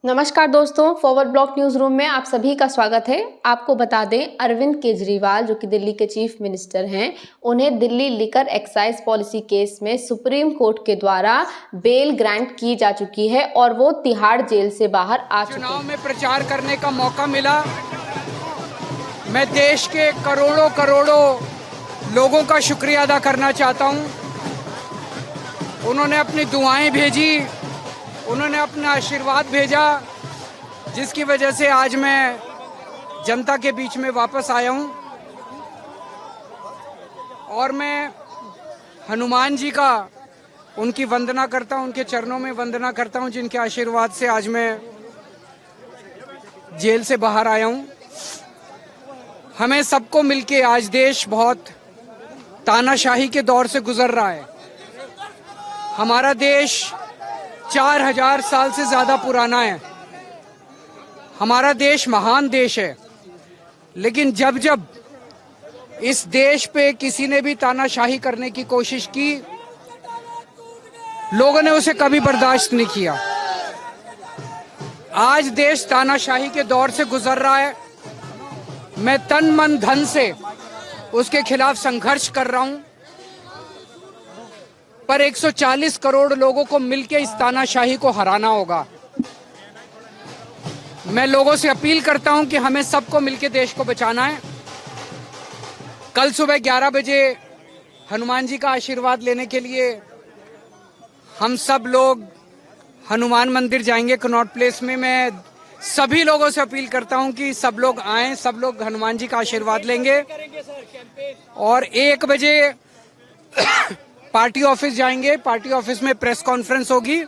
नमस्कार दोस्तों, forward block news room में आप सभी का स्वागत है। आपको बता दें, अरविंद केजरीवाल जो कि दिल्ली के चीफ मिनिस्टर हैं, उन्हें Delhi liquor excise policy case में सुप्रीम कोर्ट के द्वारा बेल ग्रांट की जा चुकी है और वो तिहाड़ जेल से बाहर आ चुके हैं। चुनाव में प्रचार करने का मौका मिला। मैं देश के करोड़ों करोड़ों लोगों का शुक्रिया अदा करना चाहता हूं। उन्होंने अपनी दुआएं भेजी, उन्होंने अपना आशीर्वाद भेजा, जिसकी वजह से आज मैं जनता के बीच में वापस आया हूं। और मैं हनुमान जी का उनकी वंदना करता हूं, उनके चरणों में वंदना करता हूं, जिनके आशीर्वाद से आज मैं जेल से बाहर आया हूं। हमें सबको मिलके आज देश बहुत तानाशाही के दौर से गुजर रहा है। हमारा देश 4000 साल से ज्यादा पुराना है। हमारा देश महान देश है, लेकिन जब जब इस देश पे किसी ने भी तानाशाही करने की कोशिश की, लोगों ने उसे कभी बर्दाश्त नहीं किया। आज देश तानाशाही के दौर से गुजर रहा है। मैं तन मन धन से उसके खिलाफ संघर्ष कर रहा हूं, पर 140 करोड़ लोगों को मिलकर इस तानाशाही को हराना होगा। मैं लोगों से अपील करता हूं कि हमें सबको मिलकर देश को बचाना है। कल सुबह 11 बजे हनुमान जी का आशीर्वाद लेने के लिए हम सब लोग हनुमान मंदिर जाएंगे कनॉट प्लेस में। मैं सभी लोगों से अपील करता हूं कि सब लोग आएं, सब लोग हनुमान जी का आशीर्वाद लेंगे। और 1 बजे पार्टी ऑफिस जाएंगे। पार्टी ऑफिस में प्रेस कॉन्फ्रेंस होगी।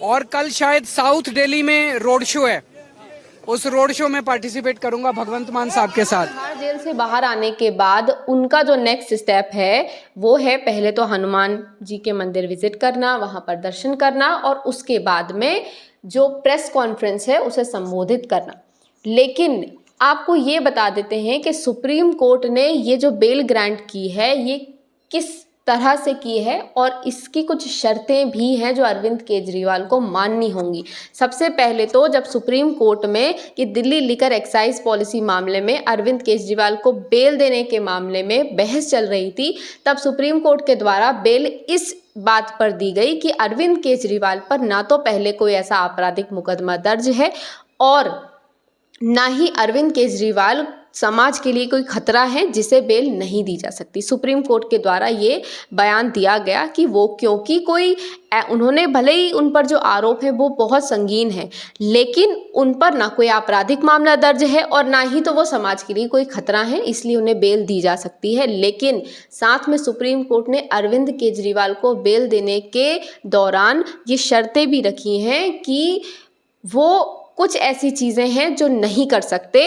और कल शायद साउथ दिल्ली में रोड शो है, उस रोड शो में पार्टिसिपेट करूंगा भगवंत मान साहब के साथ। तिहाड़ जेल से बाहर आने के बाद उनका जो नेक्स्ट स्टेप है वो है पहले तो हनुमान जी के मंदिर विजिट करना, वहां पर दर्शन करना और उसके बाद में जो प्रेस कॉन्फ्रेंस है उसे संबोधित करना। लेकिन आपको ये बता देते हैं कि सुप्रीम कोर्ट ने ये जो बेल ग्रांट की है ये किस तरह से की है और इसकी कुछ शर्तें भी हैं जो अरविंद केजरीवाल को माननी होंगी। सबसे पहले तो जब सुप्रीम कोर्ट में कि दिल्ली लिकर एक्साइज पॉलिसी मामले में अरविंद केजरीवाल को बेल देने के मामले में बहस चल रही थी, तब सुप्रीम कोर्ट के द्वारा बेल इस बात पर दी गई कि अरविंद केजरीवाल पर ना तो पहले कोई ऐसा आपराधिक मुकदमा दर्ज है और ना ही अरविंद केजरीवाल समाज के लिए कोई खतरा है जिसे बेल नहीं दी जा सकती। सुप्रीम कोर्ट के द्वारा ये बयान दिया गया कि वो क्योंकि उन्होंने भले ही उन पर जो आरोप है वो बहुत संगीन है, लेकिन उन पर ना कोई आपराधिक मामला दर्ज है और ना ही तो वो समाज के लिए कोई खतरा है, इसलिए उन्हें बेल दी जा सकती है। लेकिन साथ में सुप्रीम कोर्ट ने अरविंद केजरीवाल को बेल देने के दौरान ये शर्तें भी रखी हैं कि वो कुछ ऐसी चीज़ें हैं जो नहीं कर सकते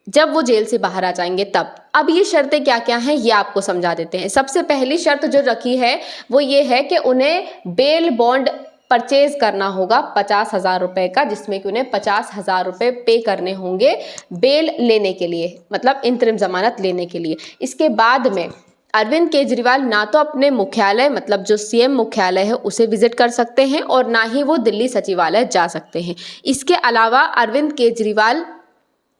जब वो जेल से बाहर आ जाएंगे तब। अब ये शर्तें क्या क्या हैं ये आपको समझा देते हैं। सबसे पहली शर्त जो रखी है वो ये है कि उन्हें बेल बॉन्ड परचेज करना होगा 50,000 रुपये का, जिसमें कि उन्हें 50,000 रुपये पे करने होंगे बेल लेने के लिए, मतलब इंतरिम जमानत लेने के लिए। इसके बाद में अरविंद केजरीवाल ना तो अपने मुख्यालय मतलब जो सीएम मुख्यालय है उसे विजिट कर सकते हैं और ना ही वो दिल्ली सचिवालय जा सकते हैं। इसके अलावा अरविंद केजरीवाल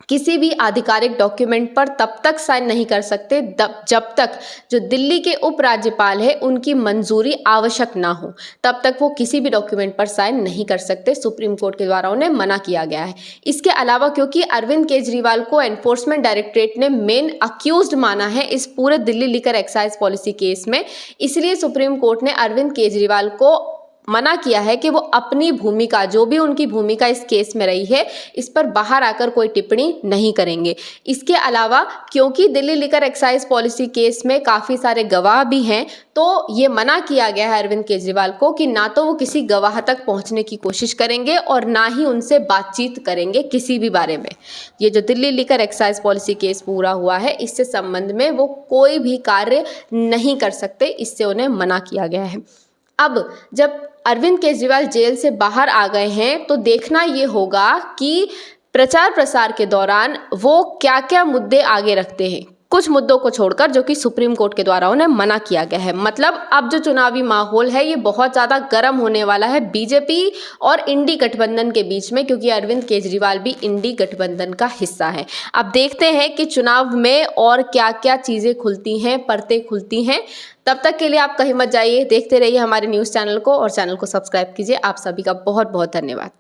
किसी भी आधिकारिक डॉक्यूमेंट पर तब तक साइन नहीं कर सकते जब तक जो दिल्ली के उपराज्यपाल है उनकी मंजूरी आवश्यक ना हो, तब तक वो किसी भी डॉक्यूमेंट पर साइन नहीं कर सकते। सुप्रीम कोर्ट के द्वारा उन्हें मना किया गया है। इसके अलावा क्योंकि अरविंद केजरीवाल को एनफोर्समेंट डायरेक्टरेट ने मेन अक्यूज्ड माना है इस पूरे Delhi liquor excise policy case में, इसलिए सुप्रीम कोर्ट ने अरविंद केजरीवाल को मना किया है कि वो अपनी भूमिका, जो भी उनकी भूमिका इस केस में रही है, इस पर बाहर आकर कोई टिप्पणी नहीं करेंगे। इसके अलावा क्योंकि Delhi liquor excise policy case में काफ़ी सारे गवाह भी हैं, तो ये मना किया गया है अरविंद केजरीवाल को कि ना तो वो किसी गवाह तक पहुंचने की कोशिश करेंगे और ना ही उनसे बातचीत करेंगे किसी भी बारे में। ये जो Delhi liquor excise policy case पूरा हुआ है, इससे संबंध में वो कोई भी कार्य नहीं कर सकते, इससे उन्हें मना किया गया है। अब जब अरविंद केजरीवाल जेल से बाहर आ गए हैं तो देखना ये होगा कि प्रचार प्रसार के दौरान वो क्या क्या मुद्दे आगे रखते हैं, कुछ मुद्दों को छोड़कर जो कि सुप्रीम कोर्ट के द्वारा उन्हें मना किया गया है। मतलब अब जो चुनावी माहौल है ये बहुत ज़्यादा गर्म होने वाला है बीजेपी और इंडी गठबंधन के बीच में, क्योंकि अरविंद केजरीवाल भी इंडी गठबंधन का हिस्सा है। अब देखते हैं कि चुनाव में और क्या क्या चीज़ें खुलती हैं, परतें खुलती हैं। तब तक के लिए आप कहीं मत जाइए, देखते रहिए हमारे न्यूज़ चैनल को और चैनल को सब्सक्राइब कीजिए। आप सभी का बहुत बहुत धन्यवाद।